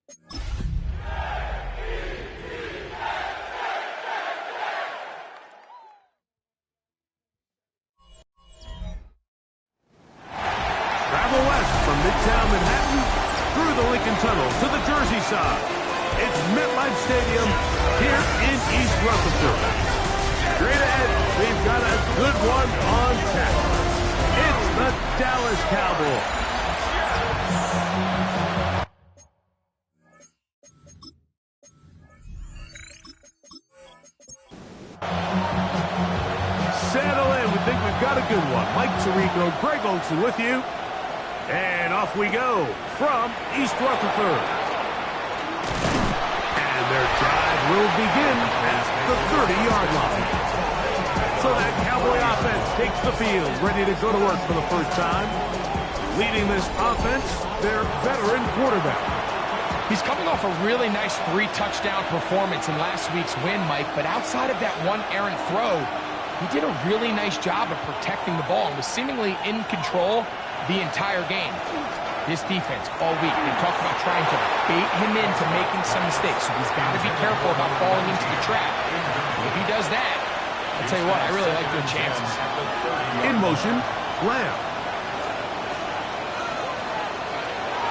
Travel west from Midtown Manhattan through the Lincoln Tunnel to the Jersey side. It's MetLife Stadium here in East Rutherford. Straight ahead, we've got a good one on tap. It's the Dallas Cowboys. Settle in. We think we've got a good one. Mike Tirico, Greg Olson with you. And off we go from East Rutherford. And their drive will begin at the 30-yard line. So that Cowboy offense takes the field, ready to go to work for the first time. Leading this offense, their veteran quarterback. He's coming off a really nice 3-touchdown performance in last week's win, Mike, but outside of that one errant throw, he did a really nice job of protecting the ball and was seemingly in control the entire game. This defense all week, they talked about trying to bait him into making some mistakes, so he's got to be careful about falling into the trap. If he does that, I'll tell you what, I really like their chances. In motion, Lamb.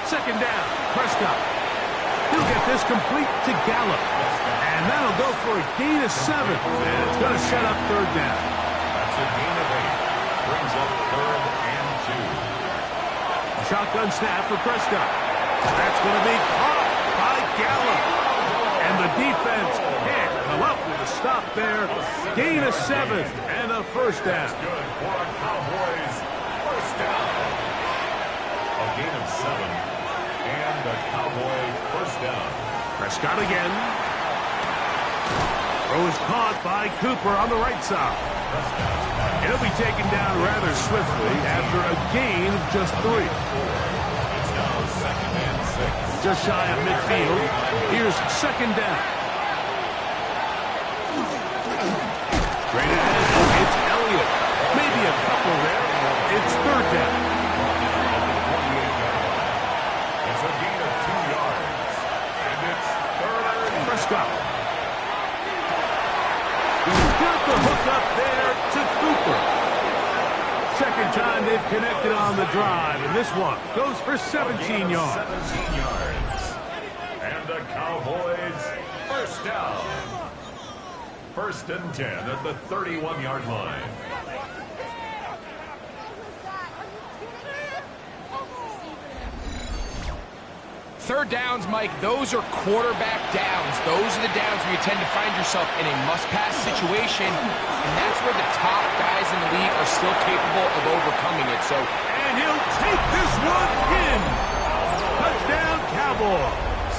Second down, Prescott. He'll get this complete to Gallup. And that'll go for a gain of 7. And it's going to set up third down. That's a gain of 8. Brings up 3rd and 2. Shotgun snap for Prescott. That's going to be caught by Gallup. And the defense can't come up with a stop there. Gain of 7 and a first down. Good for a Cowboys first down. A gain of 7. And the Cowboy first down. Prescott again. Throw is caught by Cooper on the right side. It'll be taken down rather swiftly after a gain of just 3. It's now 2nd and 6. Just shy of midfield. Here's second down. Straight ahead, it's Elliott. Maybe a couple there. It's third down. It's a gain of 2 yards. And it's 3rd. Prescott. He's got the hook up there to Cooper. Second time they've connected on the drive, and this one goes for 17 yards. 17 yards. And the Cowboys first down. 1st and 10 at the 31-yard line. Third downs, Mike, those are quarterback downs. Those are the downs where you tend to find yourself in a must-pass situation, and that's where the top guys in the league are still capable of overcoming it. And he'll take this one in. Touchdown, Cowboys.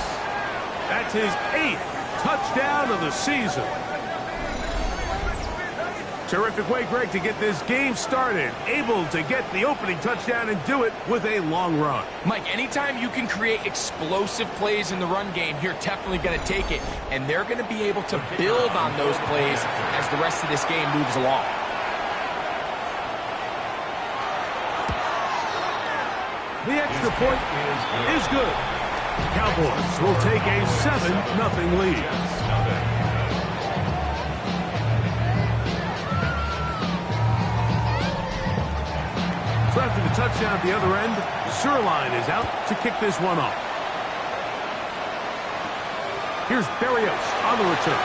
That's his 8th touchdown of the season. Terrific way, Greg, to get this game started. Able to get the opening touchdown and do it with a long run. Mike, anytime you can create explosive plays in the run game, you're definitely going to take it. And they're going to be able to build on those plays as the rest of this game moves along. The extra point is good. Cowboys will take a 7-0 lead. So after the touchdown at the other end, Zerline is out to kick this one off. Here's Berrios on the return.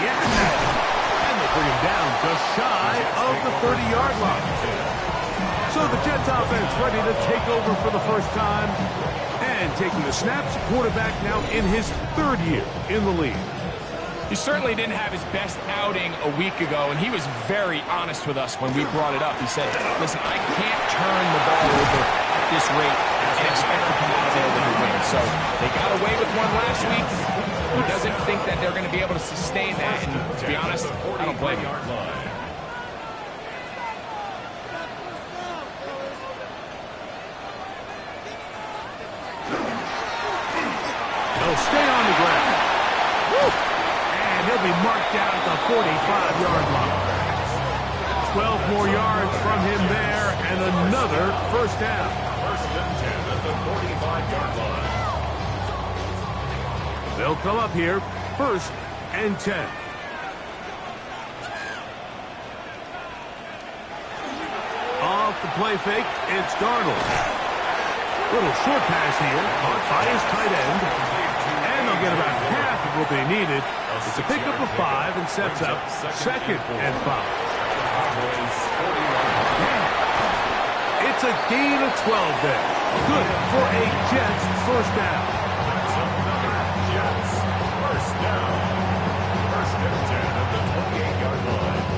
Yeah. And they bring him down just shy of the 30-yard line. So the Jets offense ready to take over for the first time. And taking the snaps, quarterback now in his 3rd year in the league. He certainly didn't have his best outing a week ago, and he was very honest with us when we brought it up. He said, listen, I can't turn the ball over at this rate and expect to come out of there with a win. So they got away with one last week. He doesn't think that they're going to be able to sustain that, and to be honest, I don't blame him. He'll stay on the ground. Woo! And he'll be marked down at the 45-yard line. 12 more yards from him there, and another first down. 1st and 10 at the 45-yard line. They'll come up here, 1st and 10. Off the play fake, it's Darnold. Little short pass here, caught by his tight end. And they'll get about half of what they needed. It's a pickup of 5 and sets up 2nd and 5. It's a gain of 12 there. Good for a Jets first down. Jets first down. 1st and 10 at the 28-yard line.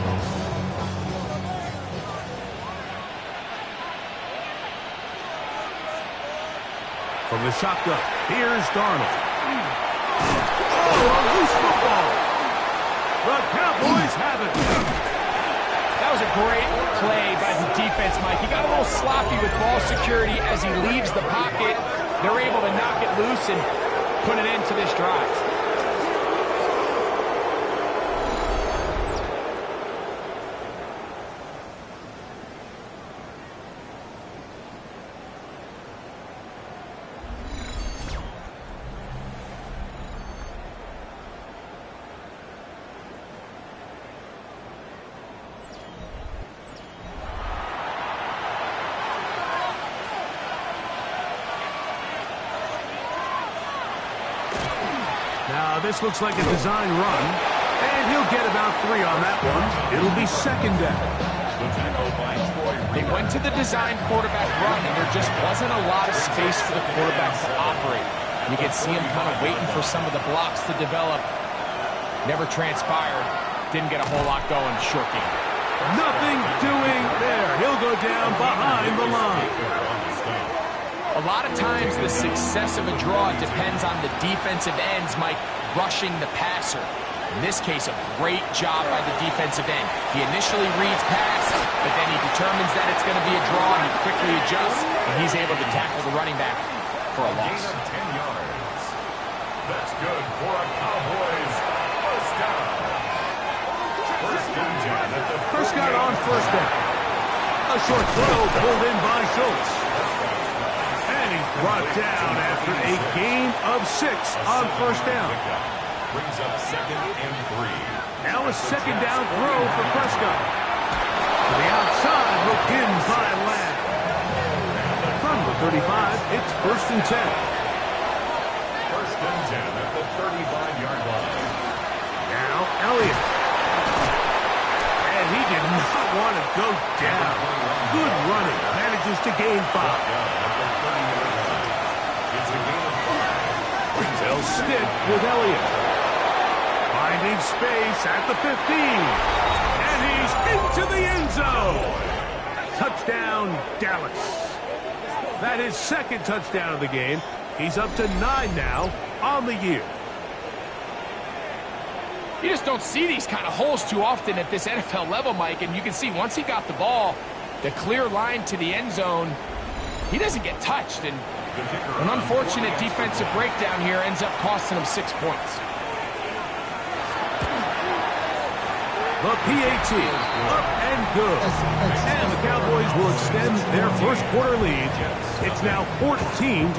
From the shotgun, here's Darnold. Oh, a loose football. The Cowboys have it. That was a great play by the defense, Mike. He got a little sloppy with ball security as he leaves the pocket. They're able to knock it loose and put it into this drive. Now, this looks like a design run, and he'll get about 3 on that one. It'll be 2nd down. They went to the design quarterback run, and there just wasn't a lot of space for the quarterback to operate. You could see him kind of waiting for some of the blocks to develop. Never transpired. Didn't get a whole lot going. Short game. Nothing doing there. He'll go down behind the line. A lot of times the success of a draw depends on the defensive ends, Mike, rushing the passer. In this case, a great job by the defensive end. He initially reads pass, but then he determines that it's going to be a draw, and he quickly adjusts, and he's able to tackle the running back for a loss. 10 yards. That's good for a Cowboys first down. 1st and 10 at the Prescott on 1st down. A short throw pulled in by Schultz. And he's brought down after a gain of 6 on 1st down. Brings up 2nd and 3. Now a 2nd down throw for Prescott. To the outside, hooked in by Lamb. From the 35, it's 1st and 10. 1st and 10 at the 35-yard line. Now Elliott. And he did not want to go down. Good running. Manages to gain 5. They'll stick with Elliott. Finding space at the 15. And he's into the end zone. Touchdown, Dallas. That is 2nd touchdown of the game. He's up to 9 now on the year. You just don't see these kind of holes too often at this NFL level, Mike. And you can see once he got the ball, the clear line to the end zone, he doesn't get touched. And an unfortunate defensive breakdown here ends up costing him 6 points. The PAT, up and good. And the Cowboys will extend their 1st quarter lead. It's now 14-0.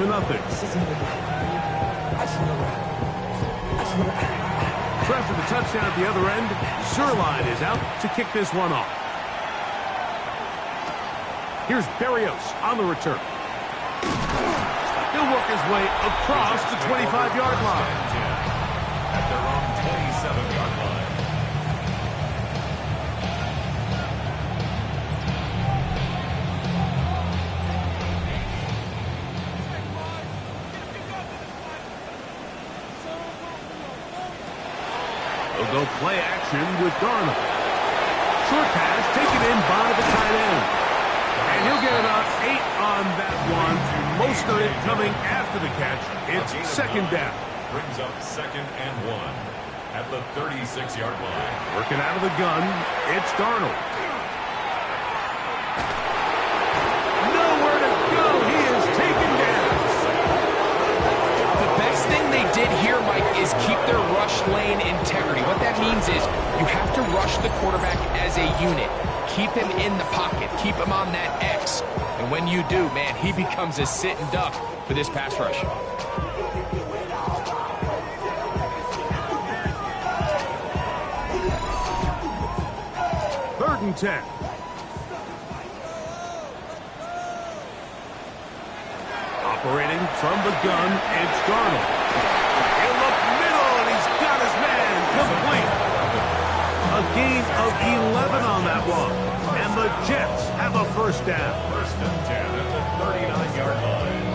So after the touchdown at the other end, Zerline is out to kick this one off. Here's Berrios on the return. He'll work his way across the 25-yard line. At their own 27-yard line. They'll go play action with Darnold. Short pass taken in by the tight end. And he'll get about 8 on that one. Most of it coming after the catch. It's 2nd down. Brings up 2nd and 1 at the 36-yard line. Working out of the gun, it's Darnold. Nowhere to go. He is taken down. The best thing they did here, Mike, is keep their rush lane integrity. What that means is you have to rush the quarterback as a unit. Keep him in the pocket. Keep him on that X. And when you do, man, he becomes a sitting duck for this pass rush. and 10. Operating from the gun, it's Darnold. In the middle, and he's got his man complete. A gain of 11 on that one. And the Jets have a first down. First and 10 at the 39-yard line.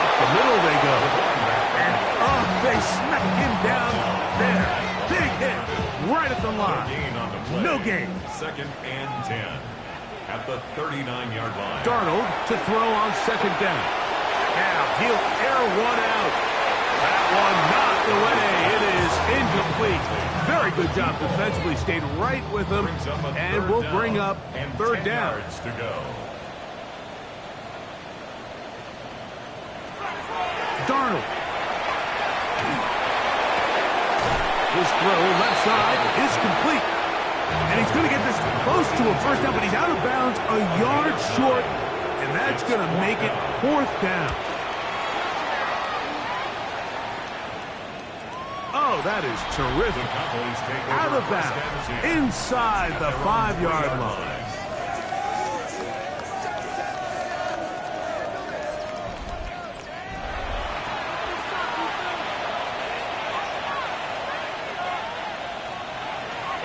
Up the middle they go. And they smack him down there. Big hit right at the line. Gain on the play. No gain. Second and 10 at the 39-yard line. Darnold to throw on second down. Now he'll air one out. That one knocked away. It is incomplete. Very good job defensively. Stayed right with him. And will bring up third down. Yards to go. Darnold. His throw left side is complete. And he's going to get this close to a first down, but he's out of bounds a yard short. And that's going to make it fourth down. Oh, that is terrific. Out of bounds, inside the 5-yard line.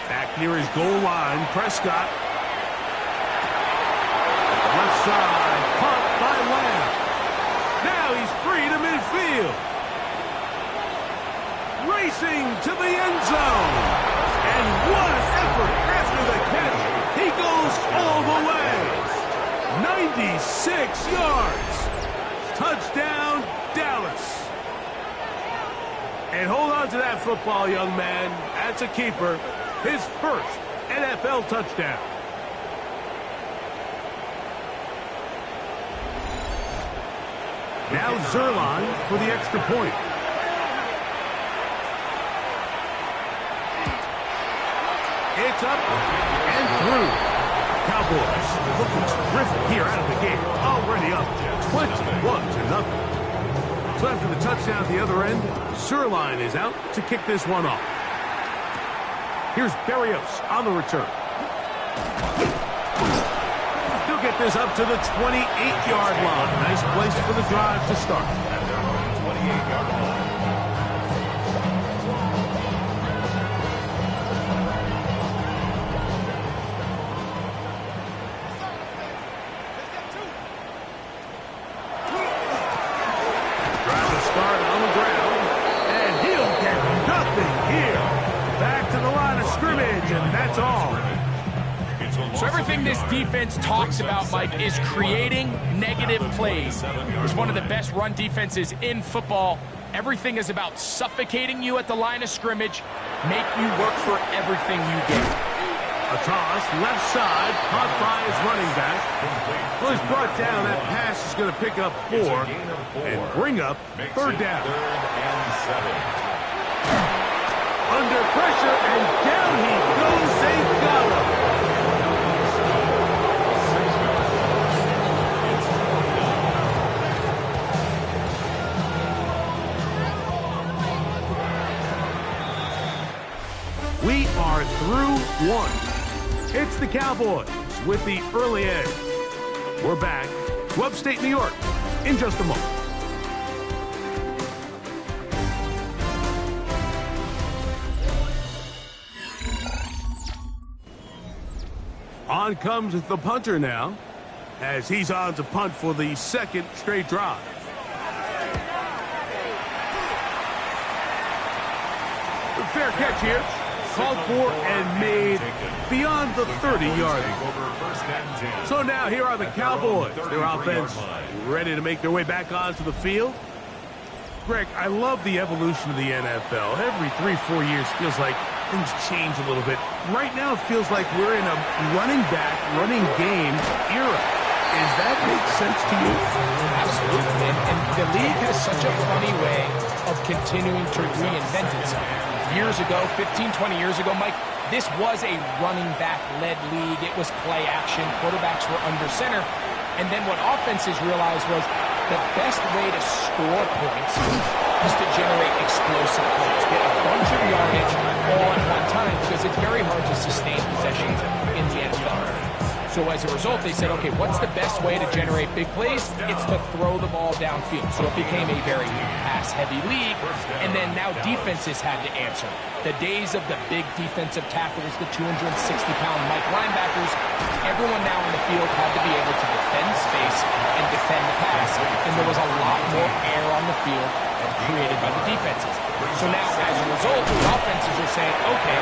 Back near his goal line, Prescott. Left side, caught by Lamb. Now he's free to midfield. Racing to the end zone. And what an effort after the catch. He goes all the way. 96 yards. Touchdown, Dallas. And hold on to that football, young man. That's a keeper. His first NFL touchdown. Now Zerline for the extra point. It's up and through. Cowboys looking terrific here out of the gate. Already up 21-0. So after the touchdown at the other end, Zerline is out to kick this one off. Here's Berrios on the return. He'll get this up to the 28-yard line. Nice place for the drive to start. And they're on the 28-yard line. Drive to start on the ground. And he'll get nothing here. Back to the line of scrimmage, and that's all. So everything this defense talks about, Mike, is creating negative plays. It's one of the best run defenses in football. Everything is about suffocating you at the line of scrimmage, make you work for everything you get. A toss, left side, caught by his running back. Well, he's brought down. That pass is going to pick up 4 and bring up third down. Third and 7. Under pressure, and down he goes. They got him. We are through one. It's the Cowboys with the early edge. We're back to upstate New York in just a moment. On comes the punter now, as he's on to punt for the second straight drive. The fair catch here, called for and made beyond the 30-yard line. So now here are the Cowboys, their offense ready to make their way back onto the field. Greg, I love the evolution of the NFL. Every 3-4 years feels like things change a little bit. Right now it feels like we're in a running back, running game era. Does that make sense to you? Absolutely. And the league has such a funny way of continuing to reinvent itself. Years ago, 15, 20 years ago, Mike, this was a running back-led league. It was play action. Quarterbacks were under center. And then what offenses realized was the best way to score points is to generate explosive plays. Get a bunch of yardage all at one time because it's very hard to sustain possessions in the NFL. So as a result, they said, okay, what's the best way to generate big plays? It's to throw the ball downfield. So it became a very pass-heavy league, and then now defenses had to answer. The days of the big defensive tackles, the 260-pound Mike linebackers, everyone now in the field had to be able to defend space and defend the pass, and there was a lot more air on the field created by the defenses. So now, as a result, the offenses are saying, okay,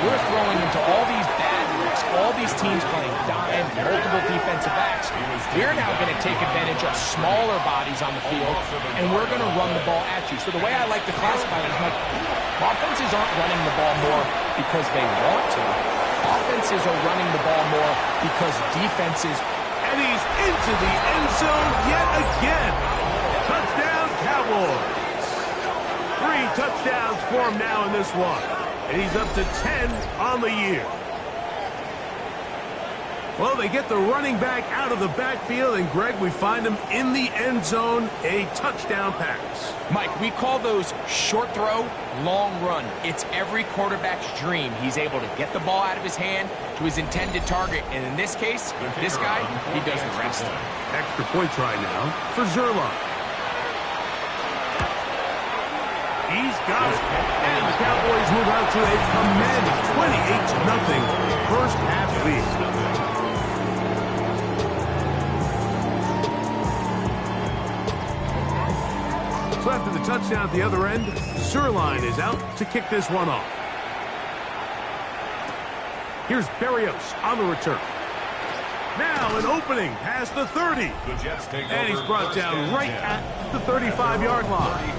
we're throwing into all these bad looks, all these teams playing dime, multiple defensive backs. We're now going to take advantage of smaller bodies on the field, and we're going to run the ball at you. So the way I like to classify it is, like, offenses aren't running the ball more because they want to. Offenses are running the ball more because defenses... And he's into the end zone yet again. Touchdown, Cowboys. 3 touchdowns for him now in this one. And he's up to 10 on the year. Well, they get the running back out of the backfield, and Greg, we find him in the end zone, a touchdown pass. Mike, we call those short throw, long run. It's every quarterback's dream. He's able to get the ball out of his hand to his intended target, and in this case, this guy, he does the rest. Extra point try now for Zerline. He's got it, and the Cowboys move out to a commanding 28-0 first half lead. So after the touchdown at the other end, Zerline is out to kick this one off. Here's Berrios on the return. Now an opening past the 30. And he's brought down right at the 35-yard line.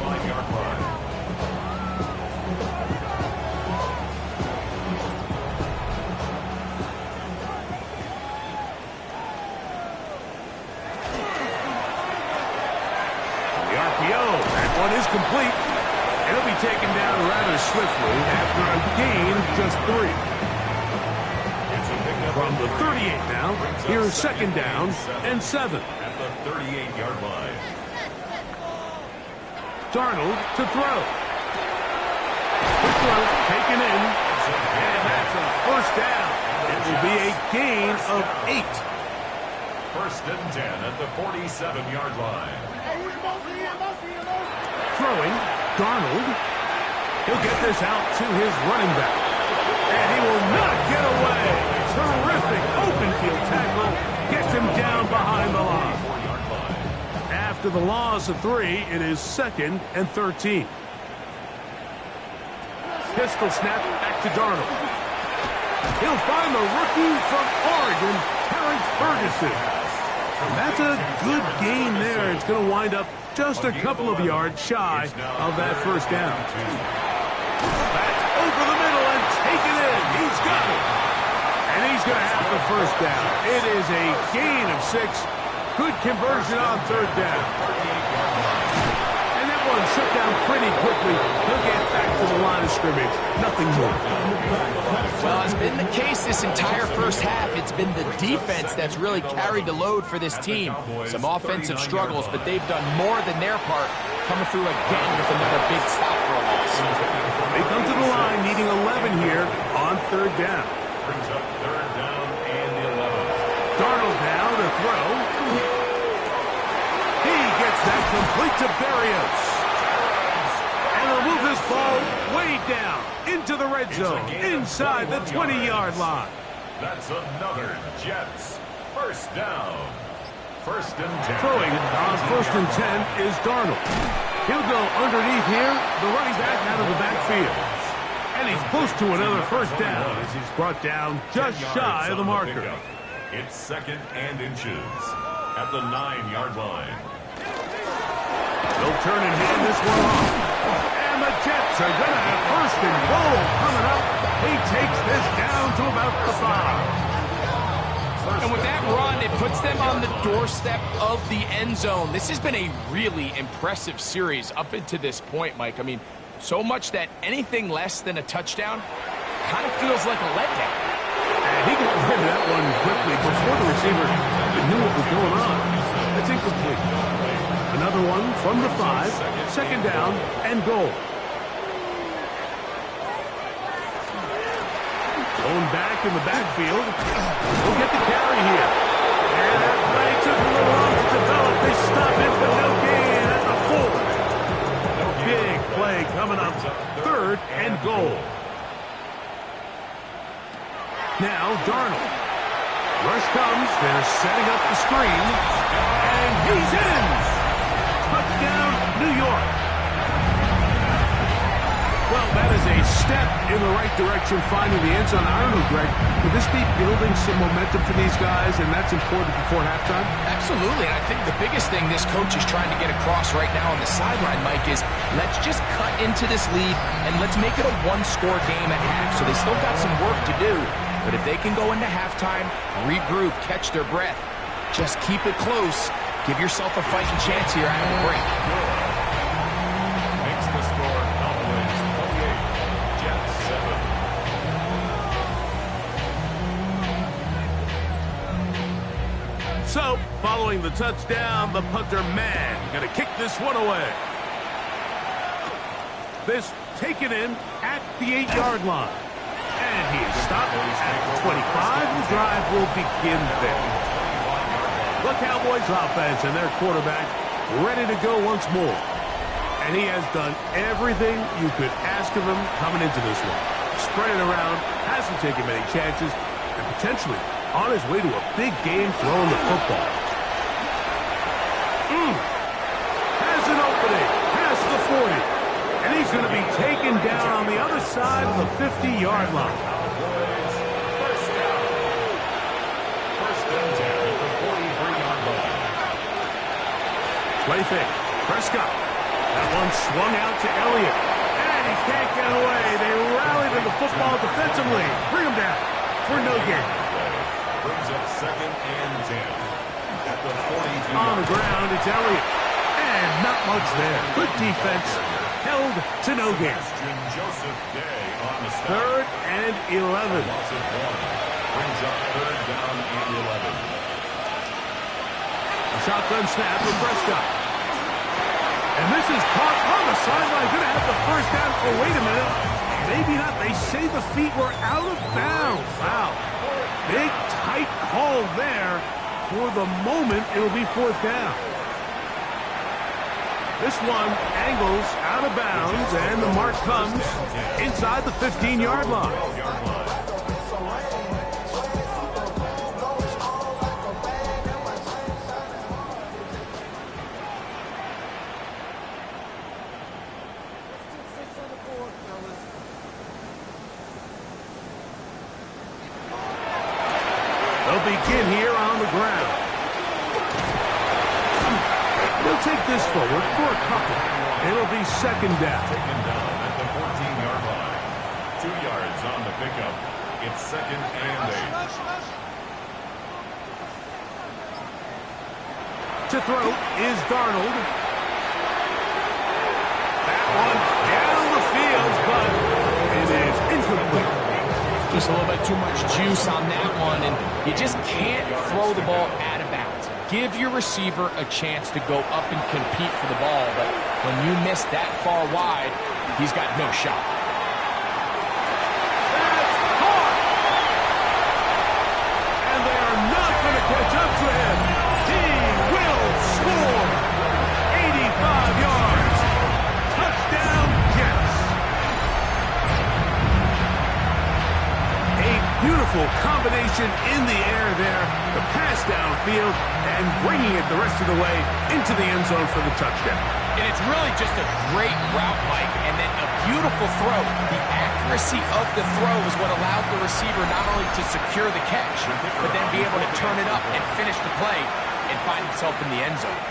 That one is complete. It'll be taken down rather swiftly after a gain of just 3. From the 38 now, here's second down and 7. At the 38-yard line. Darnold to throw. The throw taken in. And that's a first down. It will be a gain of 8. First and 10 at the 47-yard line. Throwing, Darnold. He'll get this out to his running back. And he will not get away. Terrific open field tackle. Gets him down behind the line. After the loss of 3, it is 2nd and 13. Pistol snap back to Darnold. He'll find the rookie from Oregon, Terrence Ferguson. And that's a good gain there. It's going to wind up just a couple of yards shy of that first down. That's over the middle and taken in. He's got it. And he's going to have the first down. It is a gain of 6. Good conversion on third down. And that one shut down pretty quickly. He'll get back to the line of scrimmage. Nothing more. Well, it's been the case this entire first half. It's been the defense that's really carried the load for this team. Some offensive struggles, but they've done more than their part, coming through again with another big stop for a loss. They come to the line needing 11 here on third down. Brings up third down and 11. Darnold now to throw. He gets that complete to Berrios. And they'll move this ball way down into the red zone, inside the 20-yard line. That's another Jets first down. First and 10. Throwing on first and 10 is Darnold. He'll go underneath here, the running back out of the backfield. And he's close to another first down as he's brought down just shy of the marker. It's 2nd and inches at the 9-yard line. They'll turn and hand this one off. And the Jets are going to have first and goal coming up. He takes this down to about the 5. And with that run, it puts them on the doorstep of the end zone. This has been a really impressive series up until this point, Mike. I mean, so much that anything less than a touchdown kind of feels like a letdown. And he got rid of that one quickly before the receiver even knew what was going on. That's incomplete. Another one from the 5. Second down and goal. Going back in the backfield. We'll get the carry here. And that play took a little long to develop. They stop it for no gain at the 4. Big play coming up. Third and goal. Now Darnold. Rush comes. They're setting up the screen. And he's in. Touchdown, New York. Well, that is a step in the right direction, finding the end zone. I don't know, Greg, could this be building some momentum for these guys, and that's important before halftime? Absolutely, and I think the biggest thing this coach is trying to get across right now on the sideline, Mike, is let's just cut into this lead, and let's make it a one-score game at half. So they still got some work to do, but if they can go into halftime, regroup, catch their breath, just keep it close, give yourself a fighting chance here out of the break. Makes the score Cowboys 28, Jets 7. So, following the touchdown, the punter man going to kick this one away. This taken in at the 8-yard line. And he is stopped at 25. The drive will begin there. The Cowboys offense and their quarterback ready to go once more. And he has done everything you could ask of him coming into this one. Spread it around, hasn't taken many chances, and potentially on his way to a big game throwing the football. Has an opening past the 40. And he's going to be taken down on the other side of the 50-yard line. Cowboys first down. First and 10 at the 43-yard line. Play fake. Prescott. That one swung out to Elliott. And he can't get away. They rallied to the football defensively. Bring him down for no gain. Brings up second and 10 at the 42. On the ground, it's Elliott. And not much there. Good defense. Held to no gain. Joseph Day on the stop. Third and 11. Loss of 1. Brings up third down and 11. A shotgun snap for Prescott. And this is caught on the sideline. Going to have the first down. Oh, wait a minute. Maybe not. They say the feet were out of bounds. Wow. Big, tight call there. For the moment, it'll be fourth down. This one angles out of bounds, and the mark comes inside the 15-yard line. They'll begin here on the ground. They'll take this forward for a couple. It'll be second down. Taken down at the 14-yard line. 2 yards on the pickup. It's second and 8. To throw is Darnold. That one down the field, but it is incomplete. Just a little bit too much juice on that one, and you just can't throw the ball out of bounds. Give your receiver a chance to go up and compete for the ball, but when you miss that far wide, he's got no shot. That's caught! And they are not going to catch up to him. He will score! 85 yards. Touchdown, Jets. A beautiful combination in the air there. The pass downfield and bringing it the rest of the way into the end zone for the touchdown. And it's really just a great route, Mike, and then a beautiful throw. The accuracy of the throw is what allowed the receiver not only to secure the catch, but then be able to turn it up and finish the play and find himself in the end zone.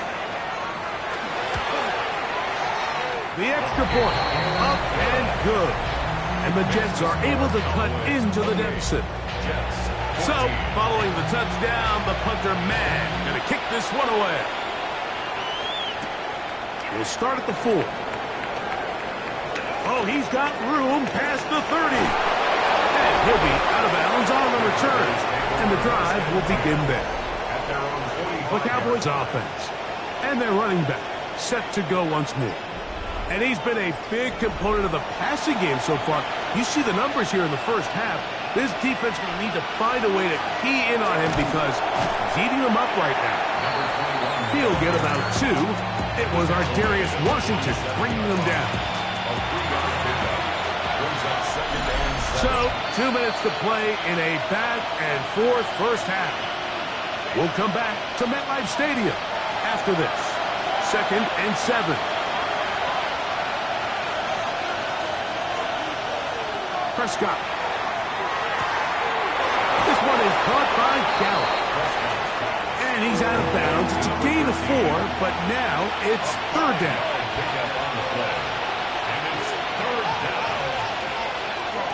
The extra point, up and good. And the Jets are able to cut into the deficit. So, following the touchdown, the punter man going to kick this one away. He'll start at the 4. Oh, he's got room past the 30. And he'll be out of bounds on the return. And the drive will begin there. The Cowboys offense. And their running back. set to go once more. And he's been a big component of the passing game so far. You see the numbers here in the first half. This defense will need to find a way to key in on him because he's eating them up right now. He'll get about 2. It was our Darius Washington bringing them down. So, 2 minutes to play in a back-and-forth first half. We'll come back to MetLife Stadium after this. 2nd and 7. Prescott. This one is caught by Gallup. And he's out of bounds. It's a gain of 4, but now it's 3rd down.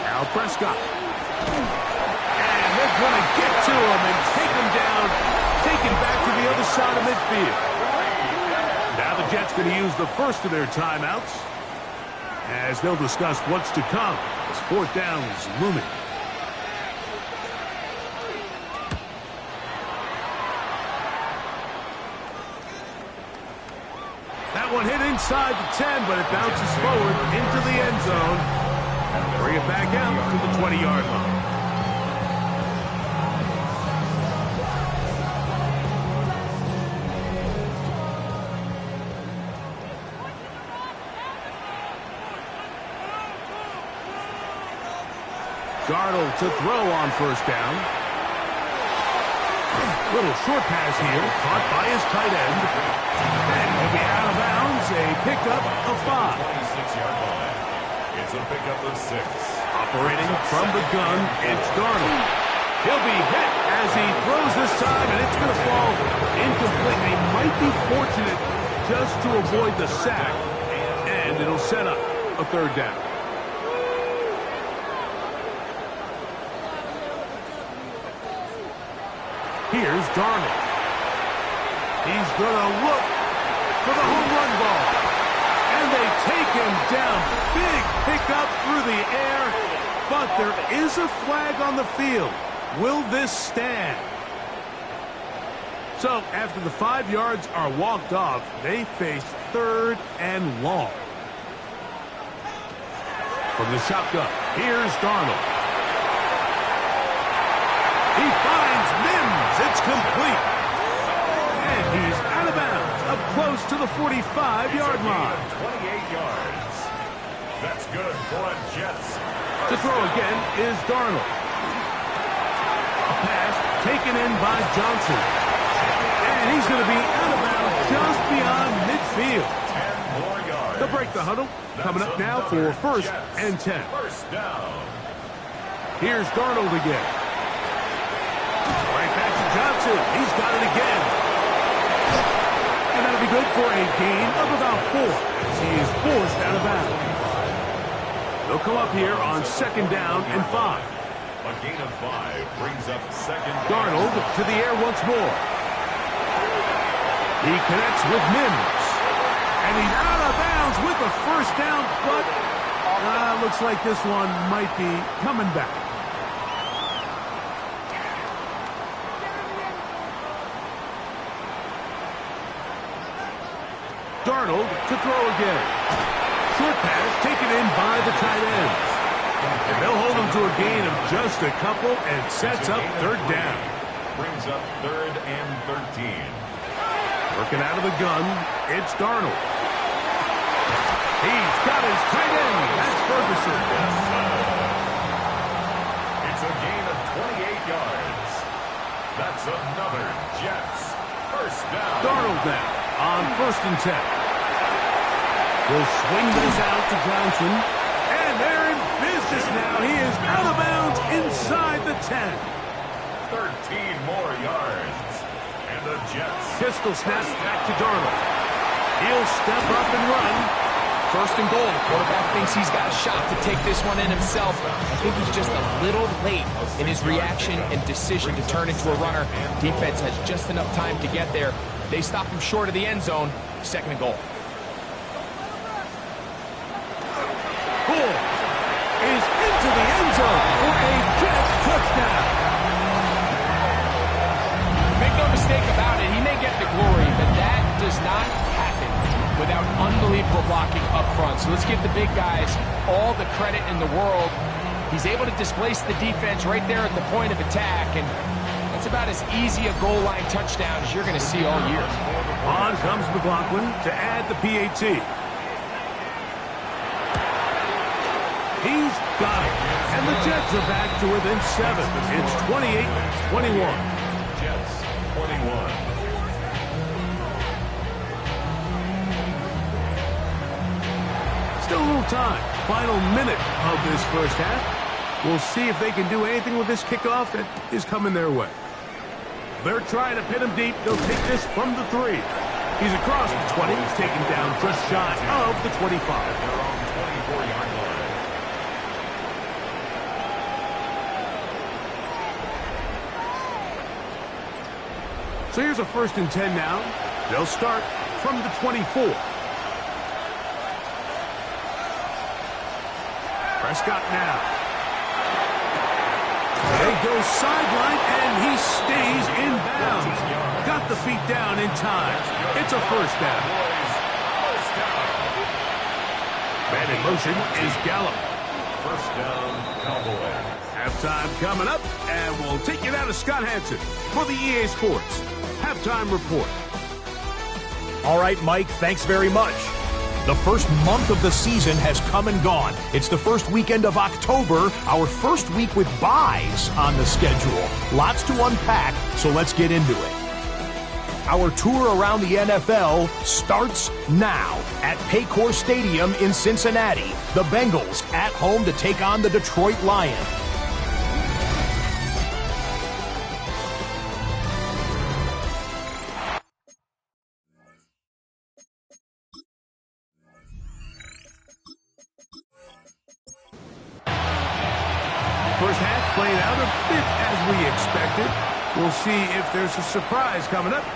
Now Prescott. And they're going to get to him and take him down, take him back to the other side of midfield. Now the Jets going to use the first of their timeouts as they'll discuss what's to come as 4th down is looming. That one hit inside the 10, but it bounces forward into the end zone. Bring it back out to the 20-yard line. Darnold to throw on 1st down. Little short pass here, caught by his tight end. And he'll be out of bounds, a pickup of 5. 26-yard line. It's a pickup of 6. Operating from the gun, it's Darnold. He'll be hit as he throws this time, and it's going to fall incomplete. They might be fortunate just to avoid the sack, and it'll set up a 3rd down. Here's Darnold. He's going to look for the home run ball. And they take him down. Big pickup through the air. But there is a flag on the field. Will this stand? So after the 5 yards are walked off, they face 3rd and long. From the shotgun, here's Darnold. He finds Mims. It's complete. And he's out of bounds, up close to the 45-yard line. 28 yards. That's good for a Jets. To throw again is Darnold. A pass taken in by Johnson. And he's going to be out of bounds just beyond midfield. 10 more yards. They'll break the huddle. Coming up now for 1st and 10. 1st down. Here's Darnold again. Right back to Johnson. He's got it again. And that'll be good for a gain of about 4 as he is forced out of bounds. They'll come up here on 2nd down and 5. A gain of 5 brings up 2nd down. Darnold to the air once more. He connects with Mims. And he's out of bounds with the 1st down, but looks like this one might be coming back. Darnold to throw again. Short pass taken in by the tight ends. And they'll hold him to a gain of just a couple and sets up 3rd down. Brings up 3rd and 13. Working out of the gun, it's Darnold. He's got his tight end. That's Ferguson. It's a gain of 28 yards. That's another Jets 1st down. Darnold now on 1st and 10. He'll swing this out to Johnson. And they're in business now. He is out of bounds inside the 10. 13 more yards. And the Jets. Pistol snap back to Darnold. He'll step up and run. 1st and goal. The quarterback thinks he's got a shot to take this one in himself. I think he's just a little late in his reaction and decision to turn into a runner. Defense has just enough time to get there. They stop him short of the end zone. 2nd and goal. Bull is into the end zone for a Jets touchdown. Make no mistake about it, he may get the glory, but that does not happen without unbelievable blocking up front. So let's give the big guys all the credit in the world. He's able to displace the defense right there at the point of attack, and that's about as easy a goal line touchdown as you're going to see all year. On comes McLaughlin to add the PAT. He's got it. And the Jets are back to within 7. It's 28-21. Jets 21. Still a little time. Final minute of this first half. We'll see if they can do anything with this kickoff that is coming their way. They're trying to pin him deep. They'll take this from the 3. He's across the 20. He's taken down just shy of the 25. They're on the 24-yard line. So here's a 1st and 10 now. They'll start from the 24. Prescott now. They go sideline, and he stays in bounds. Got the feet down in time. It's a 1st down. Man in motion is Gallup. 1st down, Cowboys. Halftime coming up, and we'll take you down to Scott Hansen for the EA Sports Halftime Report. All right, Mike, thanks very much. The first month of the season has come and gone. It's the first weekend of October, our first week with buys on the schedule. Lots to unpack, so let's get into it. Our tour around the NFL starts now at Paycor Stadium in Cincinnati. The Bengals at home to take on the Detroit Lions. First half playing out a bit as we expected. We'll see if there's a surprise coming up.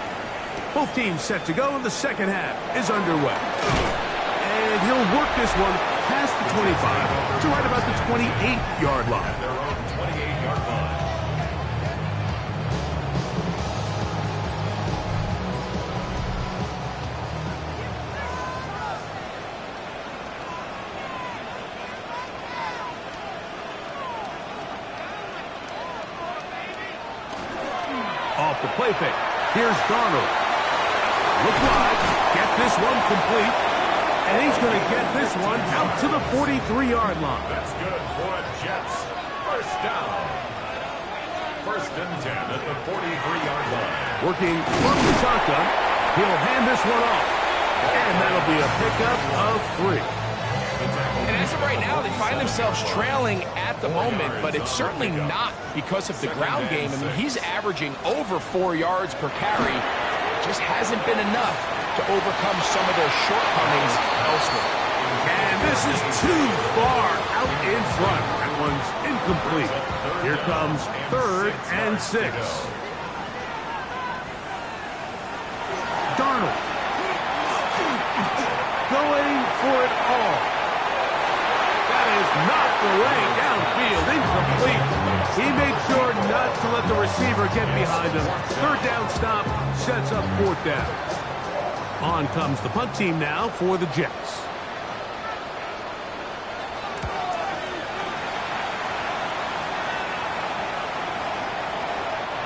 Both teams set to go, and the second half is underway. And he'll work this one past the 25 to right about the 28-yard line. They're on the 28-yard line. Off the play fake. Here's Darnold. Look wide. Get this one complete. And he's going to get this one out to the 43-yard line. That's good for Jets. 1st down. 1st and 10 at the 43-yard line. Working from the shotgun. He'll hand this one off. And that'll be a pickup of 3. And as of right now, they find themselves trailing at the moment, but it's certainly not because of the ground game. I mean, he's averaging over 4 yards per carry. Just hasn't been enough to overcome some of their shortcomings elsewhere. And this is too far out in front. That one's incomplete. Here comes 3rd and 6. Darnold. Going for it all. That is knocked away downfield, incomplete. He made sure not to let the receiver get behind him. 3rd down stop sets up 4th down. On comes the punt team now for the Jets.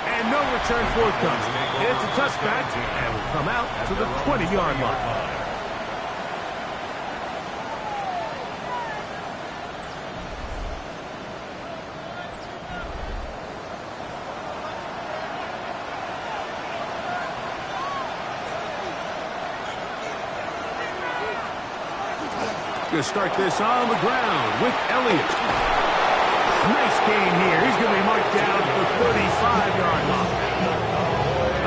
And no return forthcoming. It's a touchback and will come out to the 20-yard line. Going to start this on the ground with Elliott. Nice gain here. He's going to be marked down at the 35-yard line.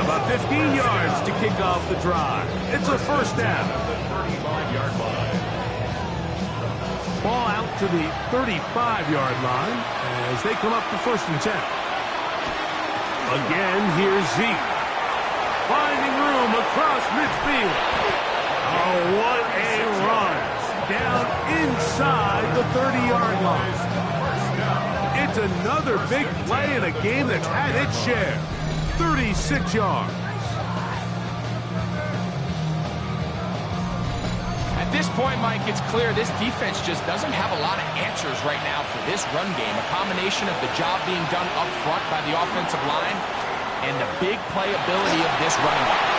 About 15 yards to kick off the drive. It's a 1st down. The 35-yard line. Ball out to the 35-yard line as they come up for 1st and 10. Again, here's Zeke. Finding room across midfield. Oh, what a run. Down inside the 30-yard line. It's another big play in a game that's had its share. 36 yards. At this point, Mike, it's clear this defense just doesn't have a lot of answers right now for this run game. A combination of the job being done up front by the offensive line and the big playability of this running game.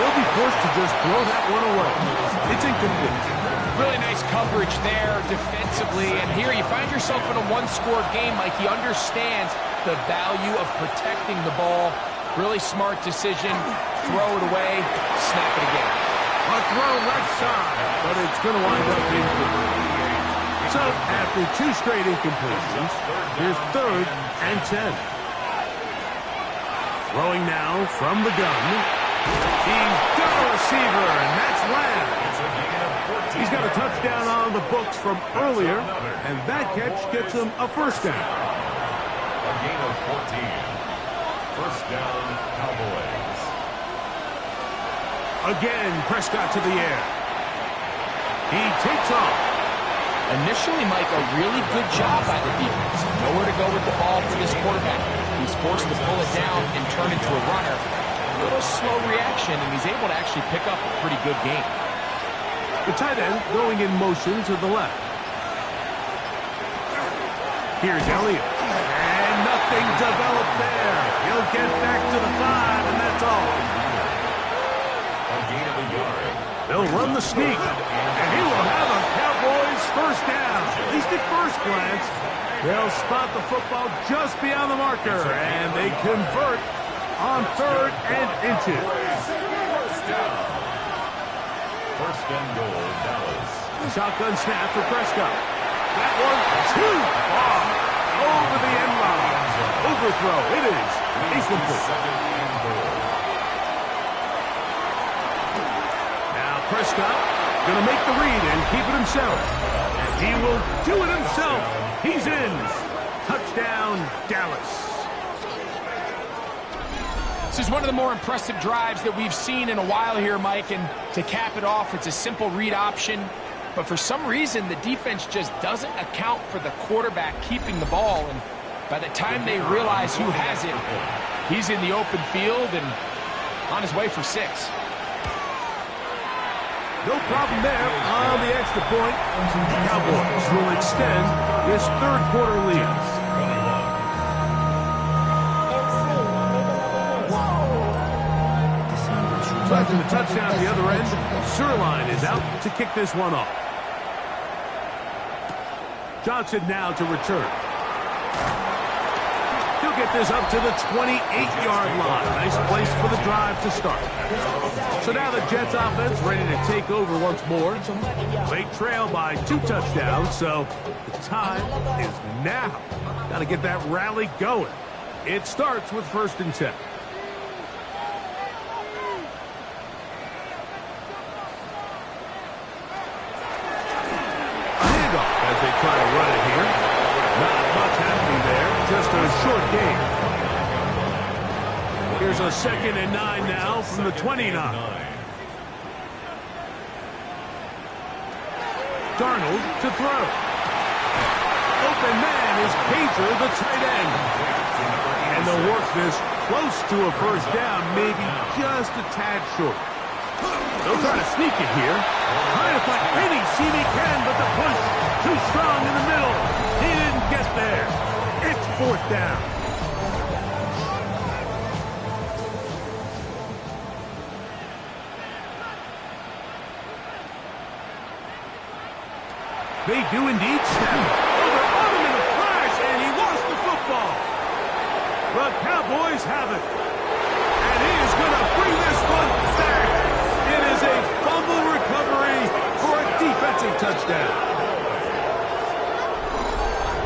They'll be forced to just throw that one away. It's incomplete. Really nice coverage there defensively. And here you find yourself in a one-score game, Mike. He understands the value of protecting the ball. Really smart decision. Throw it away. Snap it again. A throw left side, but it's going to wind up being complete. So after 2 straight incompletions, here's 3rd and 10. Throwing now from the gun. He's got a receiver, and that's Lamb. He's got a touchdown on the books from earlier, and that catch gets him a first down. A gain of 14. First down, Cowboys. Again, Prescott to the air. He takes off. Initially, Mike, a really good job by the defense. Nowhere to go with the ball for this quarterback. He's forced to pull it down and turn into a runner. A little slow reaction, and he's able to actually pick up a pretty good game. The tight end going in motion to the left. Here's Elliott. And nothing developed there. He'll get back to the 5, and that's all. A gain of a yard. They'll run the sneak, and he will have a Cowboys first down. At least at first glance, they'll spot the football just beyond the marker, and they convert on 3rd and inches. First down. First and goal, Dallas. Shotgun snap for Prescott. That one too far over the end line. Overthrow. It is incomplete. Second and goal. Now Prescott going to make the read and keep it himself. And he will do it himself. He's in. Touchdown, Dallas. This is one of the more impressive drives that we've seen in a while here, Mike, and to cap it off, it's a simple read option, but for some reason, the defense just doesn't account for the quarterback keeping the ball, and by the time they realize who has it, he's in the open field and on his way for 6. No problem there on the extra point. The Cowboys will extend this 3rd quarter lead. So after the touchdown at the other end, Zerline is out to kick this one off. Johnson now to return. He'll get this up to the 28-yard line. Nice place for the drive to start. So now the Jets offense ready to take over once more. They trail by 2 touchdowns, so the time is now. Got to get that rally going. It starts with 1st and 10. As they try to run it here. Not much happening there. Just a short gain. Here's a 2nd and 9 now from the 29. Darnold to throw. Open man is Pager, the tight end. And they'll work this close to a first down, maybe just a tad short. They'll try to sneak it here. Trying to find any seam he can, but the push too strong in the middle. He didn't get there. It's 4th down. They do indeed snap. Oh, they're on him in a flash, and he lost the football. The Cowboys have it. And he is going to bring this one back. It is a fumble recovery for a defensive touchdown.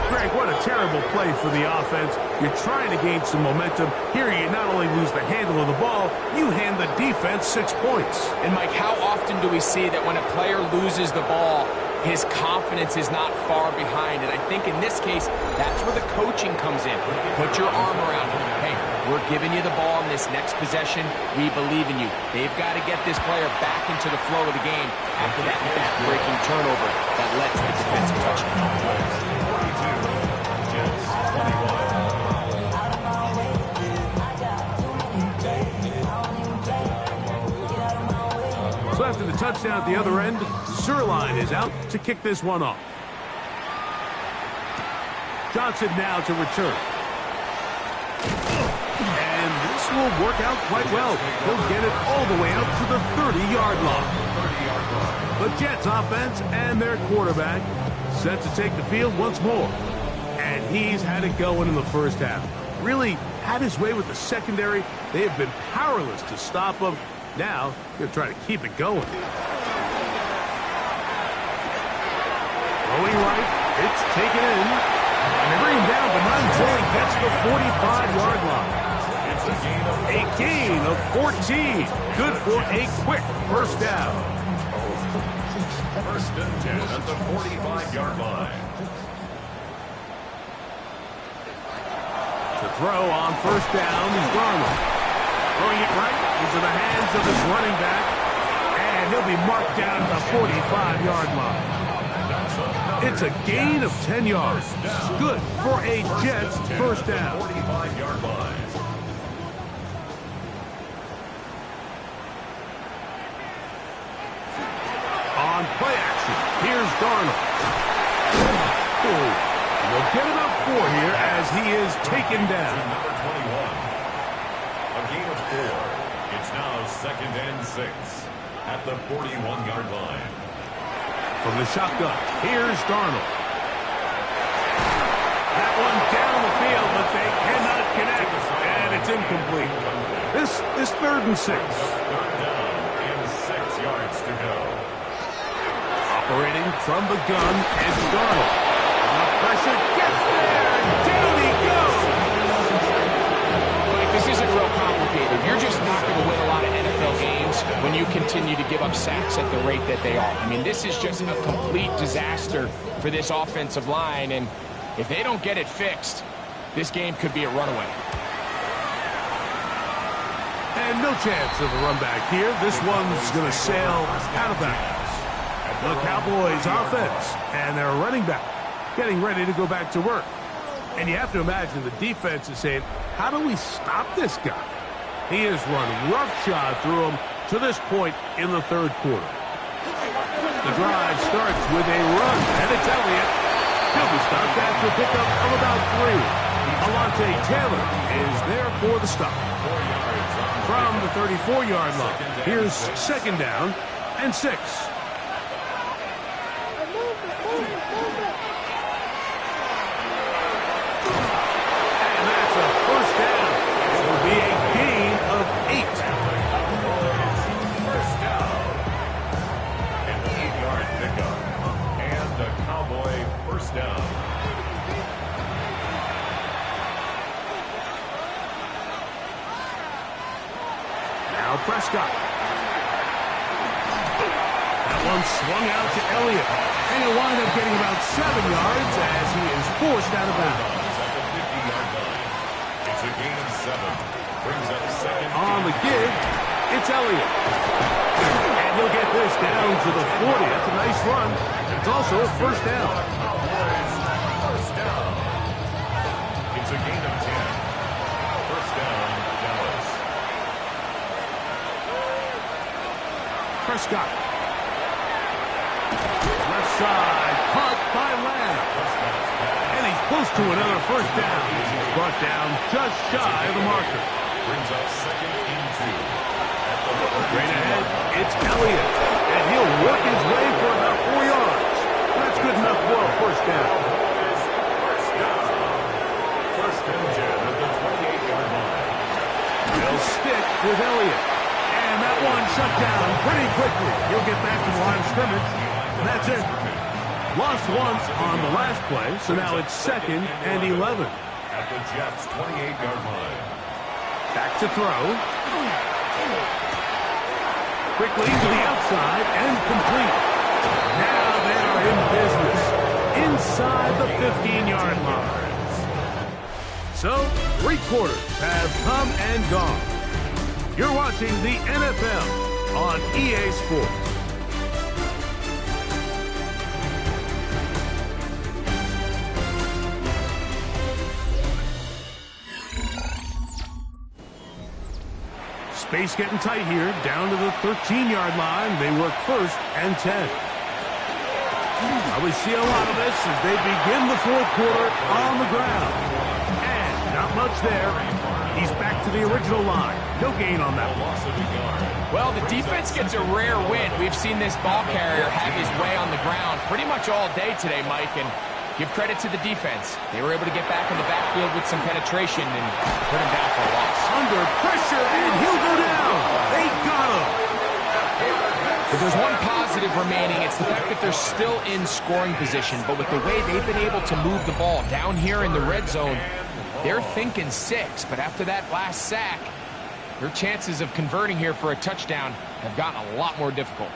Greg, what a terrible play for the offense. You're trying to gain some momentum. Here you not only lose the handle of the ball, you hand the defense 6 points. And, Mike, how often do we see that when a player loses the ball, his confidence is not far behind? And I think in this case, that's where the coaching comes in. Put your arm around him. Hey, we're giving you the ball in this next possession. We believe in you. They've got to get this player back into the flow of the game after that back-breaking turnover that led to the defensive touchdown. So after the touchdown at the other end. Zerline is out to kick this one off. Johnson now to return. And this will work out quite well. He'll get it all the way out to the 30-yard line. The Jets offense and their quarterback set to take the field once more. And he's had it going in the first half. Really had his way with the secondary. They have been powerless to stop him. Now, they're trying to keep it going. Throwing right, it's taken in. And they bring him down, but not until he gets the 45-yard line. A gain of 14. Good for a quick first down. First and 10 at the 45-yard line. To throw on first down is Darnold. Throwing it right into the hands of his running back. And he'll be marked down at the 45-yard line. It's a gain of 10 yards. Good for a Jets first down. 45-yard line. On play action, here's Darnold. We'll get about 4 here as he is taken down. Number 21. A gain of 4. It's now second and 6 at the 41-yard line. From the shotgun, here's Darnold. That one down the field, but they cannot connect, and it's incomplete. This is 3rd and 6. Third down and 6 yards to go. Operating from the gun is Darnold. The pressure gets there, and down he goes. Like, this isn't real complicated. You're just not going to win a lot of NFL games when you continue to give up sacks at the rate that they are. I mean, this is just a complete disaster for this offensive line, and if they don't get it fixed, this game could be a runaway. And no chance of a run back here. This one's going to sail out of bounds. The Cowboys offense and their running back getting ready to go back to work. And you have to imagine the defense is saying, how do we stop this guy? He has run roughshod through him to this point in the 3rd quarter. The drive starts with a run, and it's Elliott. He'll be stopped after a pickup of about 3. Alontae Taylor is there for the stop. From the 34-yard line, here's second down and 6. Prescott. That one swung out to Elliott. And he'll wind up getting about 7 yards as he is forced out of bounds. At the 50-yard line. It's a gain of 7. Brings up second. On the give, it's Elliott. And he'll get this down to the 40. That's a nice run. It's also a first down. First down. It's a gain of 10. First down, Dallas. Prescott. Left side, caught by Lamb. And he's close to another first down. He's brought down just shy of the marker. Brings up second and 2. Straight ahead, it's Elliott. And he'll work his way for about 4 yards. That's good enough for a first down. First down. First and 10 at the 28-yard line. They'll stick with Elliott. And that one shut down pretty quickly. He'll get back to the line of scrimmage. And that's it. Lost once on the last play, so now it's second and 11. At the Jets' 28-yard line. Back to throw. Quickly to the outside and complete. Now they are in business inside the 15-yard line. So, 3 quarters have come and gone. You're watching the NFL on EA Sports. Space getting tight here, down to the 13-yard line. They work 1st and 10. We see a lot of this as they begin the 4th quarter on the ground. And not much there. He's back to the original line. No gain on that one. Well, the defense gets a rare win. We've seen this ball carrier have his way on the ground pretty much all day today, Mike, and give credit to the defense. They were able to get back in the backfield with some penetration and put him down for a loss. Under pressure, and he'll go down. They got him. If there's one positive remaining, it's the fact that they're still in scoring position. But with the way they've been able to move the ball down here in the red zone, they're thinking 6. But after that last sack, their chances of converting here for a touchdown have gotten a lot more difficult.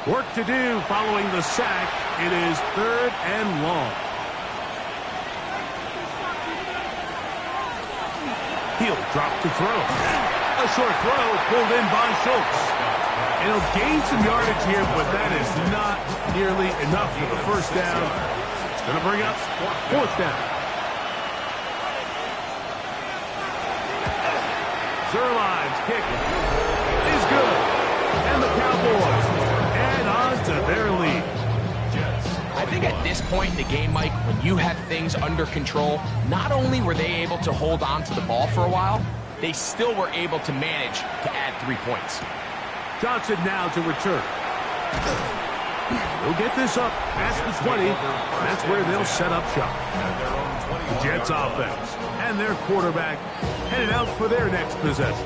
Work to do following the sack. It is 3rd and long. He'll drop to throw. A short throw pulled in by Schultz. And he'll gain some yardage here, but that is not nearly enough for the 1st down. It's going to bring up 4th down. Zerline's kick is good. And the Cowboys add on to their lead. I think at this point in the game, Mike, when you have things under control, not only were they able to hold on to the ball for a while, they still were able to manage to add 3 points. Johnson now to return. They'll get this up past the 20. That's where they'll set up shop. The Jets offense and their quarterback headed out for their next possession.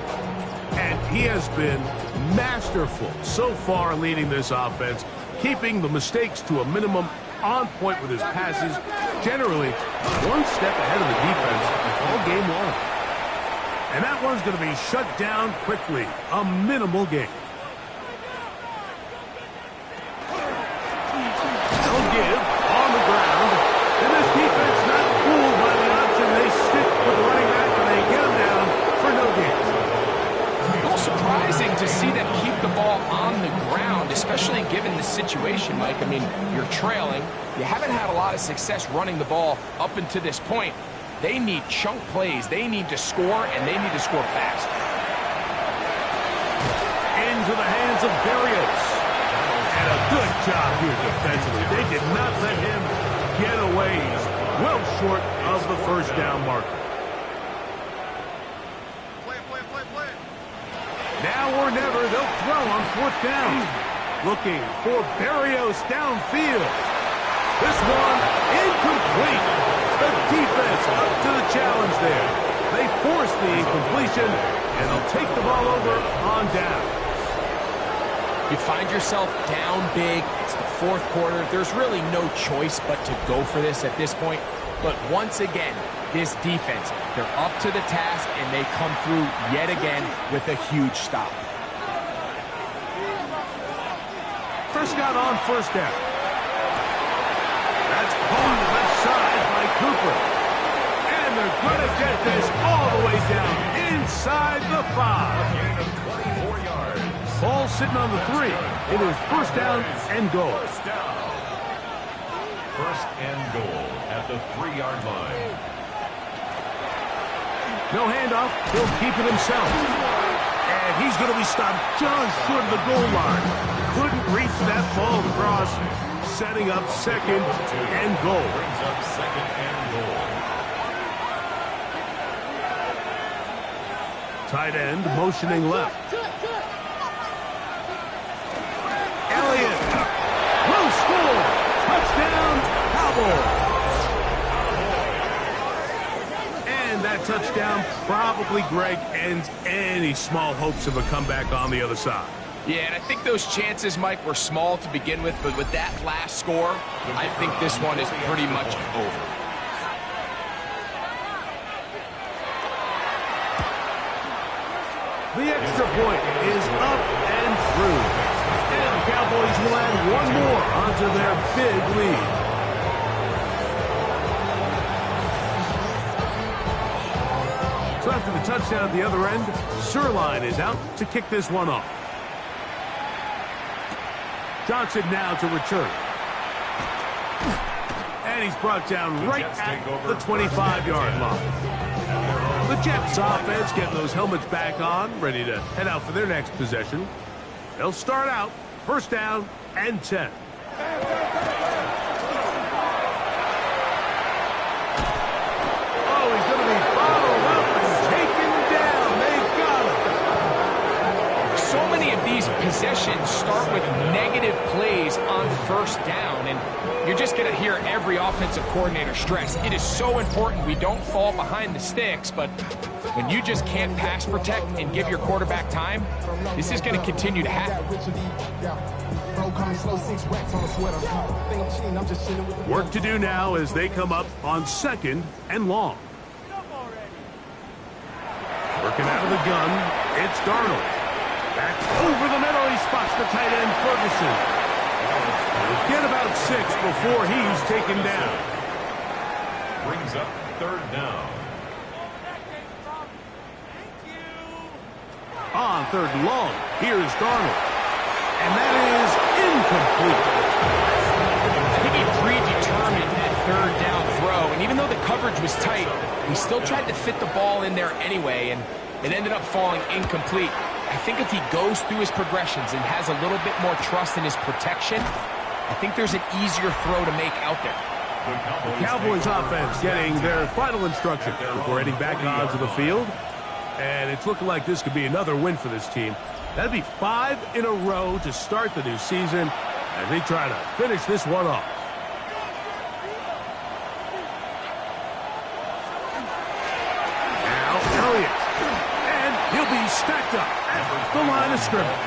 And he has been masterful so far leading this offense, keeping the mistakes to a minimum, on point with his passes, generally 1 step ahead of the defense all game long. And that one's going to be shut down quickly. A minimal gain. They'll give on the ground. And this defense not fooled by the option. They stick with the running back and they get him down for no gain. A little surprising to see them keep the ball on the ground, especially given the situation, Mike. I mean, you're trailing. You haven't had a lot of success running the ball up until this point. They need chunk plays. They need to score, and they need to score fast. Into the hands of Berrios. And a good job here defensively. They did not let him get away. He's well short of the 1st down marker. Now or never, they'll throw on 4th down. Looking for Berrios downfield. This one incomplete. The defense up to the challenge there. They force the incompletion, and they'll take the ball over on down. You find yourself down big. It's the 4th quarter. There's really no choice but to go for this at this point. But once again, this defense, they're up to the task, and they come through yet again with a huge stop. Prescott on 1st down. That's on the left side by Cooper. And they're going to get this all the way down inside the 5. Gain of 24 yards. Ball sitting on the 3. It is 1st down and goal. 1st down. 1st and goal at the 3-yard line. No handoff. He'll keep it himself. And he's going to be stopped just short of the goal line. Couldn't reach that ball across. Setting up 2nd and goal. Brings up 2nd and goal. Tight end motioning left. Elliott will score. Touchdown, Cowboys. And that touchdown probably, Greg, ends any small hopes of a comeback on the other side. Yeah, and I think those chances, Mike, were small to begin with, but with that last score, I think this one is pretty much over. The extra point is up and through. And the Cowboys will add 1 more onto their big lead. So after the touchdown at the other end, Zerline is out to kick this one off. Johnson now to return. And And he's brought down right at the 25-yard line. The Jets offense getting those helmets back on, ready to head out for their next possession. They'll start out first down and 10. Oh, he's going to be bottled up and taken down. They got him. So many of these possessions start with negative plays on first down, and you're just going to hear every offensive coordinator stress. It is so important we don't fall behind the sticks, but when you just can't pass protect and give your quarterback time, this is going to continue to happen. Work to do now as they come up on second and long. Working out of the gun, it's Darnold. Back over the middle, he spots the tight end, Ferguson. He'll get about 6 before he's taken down. Brings up third down. On third and long, here's Darnold. And that is incomplete. I think he predetermined that third down throw, and even though the coverage was tight, he still tried to fit the ball in there anyway, and it ended up falling incomplete. I think if he goes through his progressions and has a little bit more trust in his protection, I think there's an easier throw to make out there. The Cowboys offense getting their final instructions before heading back onto the field. And it's looking like this could be another win for this team. That'd be 5 in a row to start the new season as they try to finish this one off. Now Elliott. And he'll be stacked up at the line of scrimmage.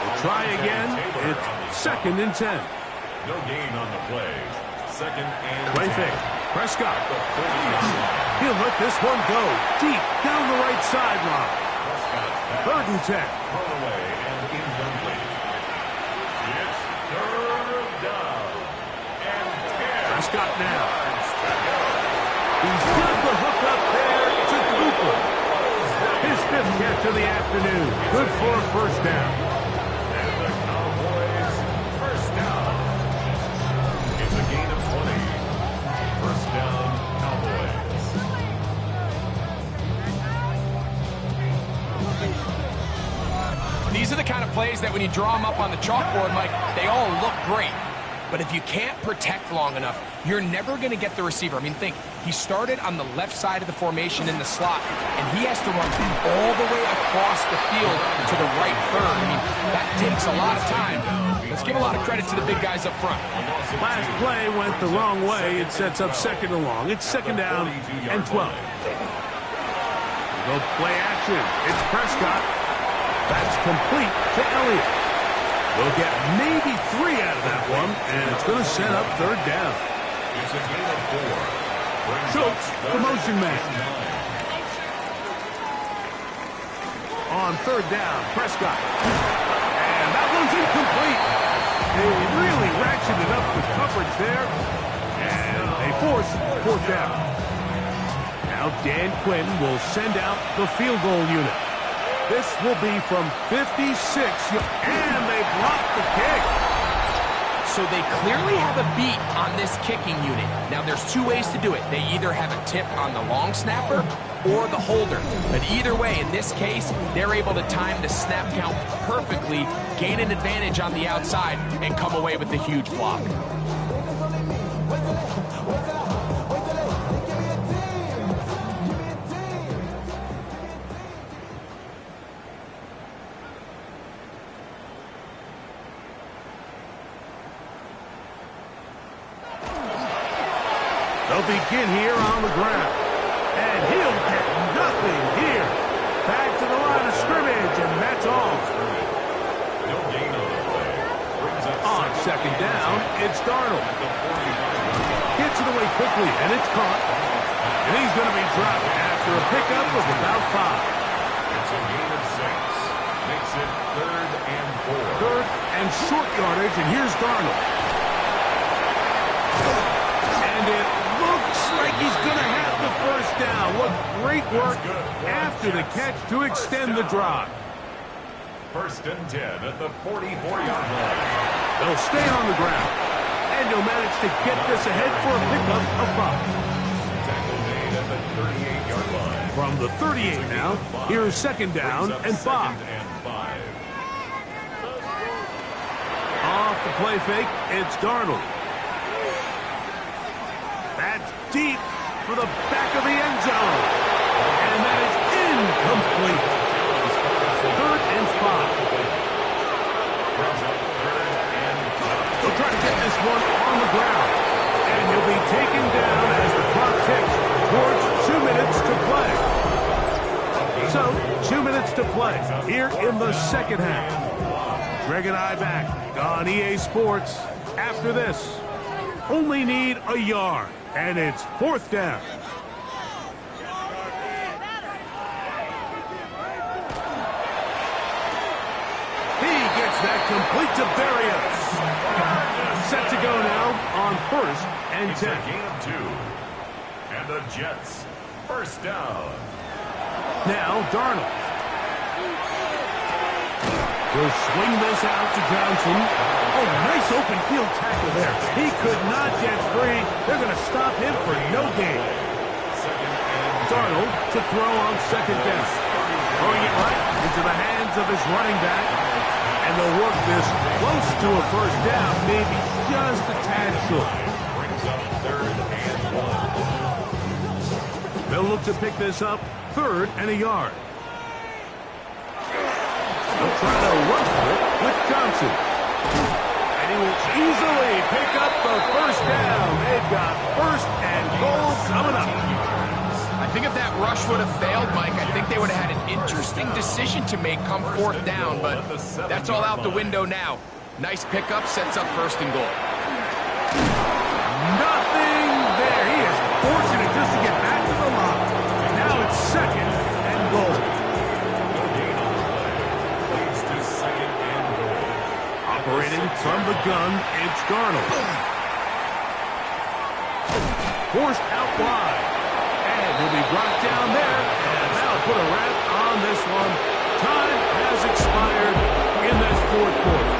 We'll try again. It's second and 10. No gain on the play. Second and Play 10. fake. Prescott. He'll let this one go deep down the right sideline. Third and 10. Thrown away and incomplete. It's third down and 10. Prescott now. He's got the hook up there to Cooper. His 5th catch of the afternoon. Good for a first down. And the Cowboys first down. It's a gain of 20. First down, Cowboys. These are the kind of plays that when you draw them up on the chalkboard, Mike, they all look great. But if you can't protect long enough, you're never going to get the receiver. I mean, think, he started on the left side of the formation in the slot, and he has to run all the way across the field to the right third. I mean, that takes a lot of time. Let's give a lot of credit to the big guys up front. Last play went the wrong way. It sets up second and long. It's second down and 12. Go play action. It's Prescott. That's complete to Elliott. They'll get maybe 3 out of that one, and it's going to set up third down. It's a gain of 4. Schultz, the motion man. On third down, Prescott. And that one's incomplete. They really ratcheted up the coverage there, and they force fourth down. Now Dan Quinn will send out the field goal unit. This will be from 56, and they blocked the kick. So they clearly have a beat on this kicking unit. Now, there's 2 ways to do it. They either have a tip on the long snapper or the holder. But either way, in this case, they're able to time the snap count perfectly, gain an advantage on the outside, and come away with a huge block. They'll begin here on the ground. And he'll get nothing here. Back to the line of scrimmage, and that's all. No gain on the play. Brings up On second down, it's Darnold. Gets it away quickly, and it's caught. And he's going to be dropped after a pickup of about 5. It's a gain of 6. Makes it third and 4. Third and short yardage, and here's Darnold. And it looks like he's going to have the first down. What great work after the catch to extend the drive. First and 10 at the 44-yard line. They'll stay on the ground. And he'll manage to get this ahead for a pickup of 5. Tackle made at the 38-yard line. From the 38 now, here's second down and 5. Off the play fake, it's Darnold. That's deep for the back of the end zone. And that is incomplete. Third and 5. They'll try to get this one on the ground. And he'll be taken down as the clock ticks towards 2 minutes to play. So, 2 minutes to play here in the second half. Greg and I back on EA Sports after this. Only need a yard, and it's fourth down. He gets that complete to Berrios. Set to go now on first and 10. It's a gain of 2. And the Jets, first down. Now Darnold. He'll swing this out to Johnson. Oh, nice open field tackle there. He could not get free. They're going to stop him for no gain. Darnold to throw on second down. Throwing it right into the hands of his running back. And they'll work this close to a first down, maybe just a tad short. Brings up third and 1. They'll look to pick this up, third and a yard. They'll try to run for it with Johnson. And he will easily pick up the first down. They've got first and goal coming up. I think if that rush would have failed, Mike, I think they would have had an interesting decision to make come fourth down, but that's all out the window now. Nice pickup, sets up first and goal. Nothing there. He is fortunate just to get back to the line. Now it's second and goal. Leads to second and goal. Operating from the gun, it's Darnold. Forced out wide. And he'll be brought down there. And that'll put a wrap on this one. Time has expired in this fourth quarter.